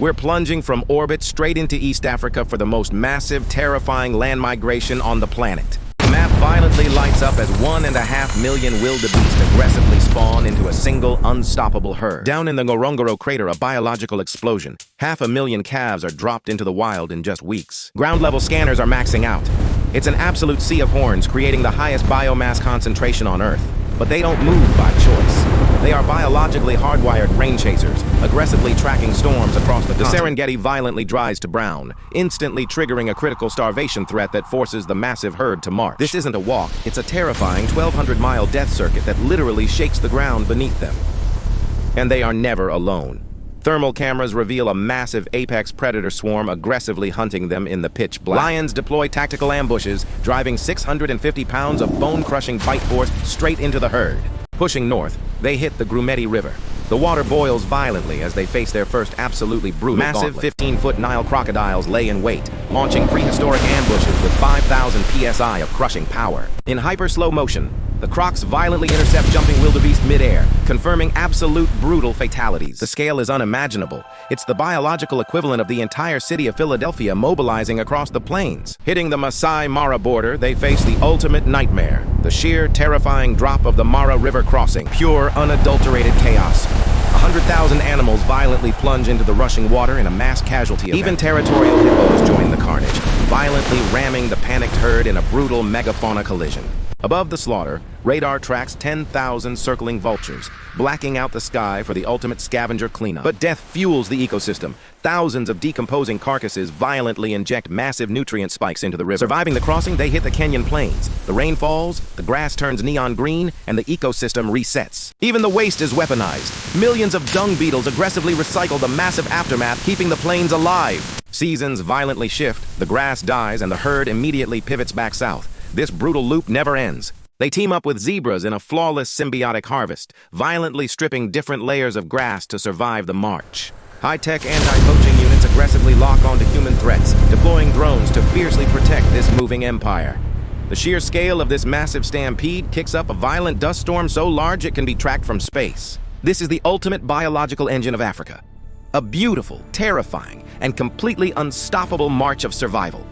We're plunging from orbit straight into East Africa for the most massive, terrifying land migration on the planet. The map violently lights up as 1.5 million wildebeest aggressively spawn into a single, unstoppable herd. Down in the Ngorongoro crater, a biological explosion. 500,000 calves are dropped into the wild in just weeks. Ground-level scanners are maxing out. It's an absolute sea of horns, creating the highest biomass concentration on Earth. But they don't move by choice. They are biologically hardwired rain chasers, aggressively tracking storms across the continent. The Serengeti violently dries to brown, instantly triggering a critical starvation threat that forces the massive herd to march. This isn't a walk, it's a terrifying 1,200-mile death circuit that literally shakes the ground beneath them. And they are never alone. Thermal cameras reveal a massive apex predator swarm aggressively hunting them in the pitch black. Lions deploy tactical ambushes, driving 650 pounds of bone-crushing bite force straight into the herd. Pushing north, they hit the Grumeti River. The water boils violently as they face their first absolutely brutal gauntlet. Massive 15-foot Nile crocodiles lay in wait, launching prehistoric ambushes with 5,000 psi of crushing power. In hyper-slow motion, the crocs violently intercept jumping wildebeest mid-air, confirming absolute brutal fatalities. The scale is unimaginable. It's the biological equivalent of the entire city of Philadelphia mobilizing across the plains. Hitting the Masai Mara border, they face the ultimate nightmare, the sheer, terrifying drop of the Mara River crossing. Pure, unadulterated chaos. 100,000 animals violently plunge into the rushing water in a mass casualty event. Even territorial hippos join the carnage, violently ramming the panicked herd in a brutal megafauna collision. Above the slaughter, radar tracks 10,000 circling vultures, blacking out the sky for the ultimate scavenger cleanup. But death fuels the ecosystem. Thousands of decomposing carcasses violently inject massive nutrient spikes into the river. Surviving the crossing, they hit the Kenyan plains. The rain falls, the grass turns neon green, and the ecosystem resets. Even the waste is weaponized. Millions of dung beetles aggressively recycle the massive aftermath, keeping the plains alive. Seasons violently shift, the grass dies, and the herd immediately pivots back south. This brutal loop never ends. They team up with zebras in a flawless symbiotic harvest, violently stripping different layers of grass to survive the march. High-tech anti-poaching units aggressively lock onto human threats, deploying drones to fiercely protect this moving empire. The sheer scale of this massive stampede kicks up a violent dust storm so large it can be tracked from space. This is the ultimate biological engine of Africa. A beautiful, terrifying, and completely unstoppable march of survival.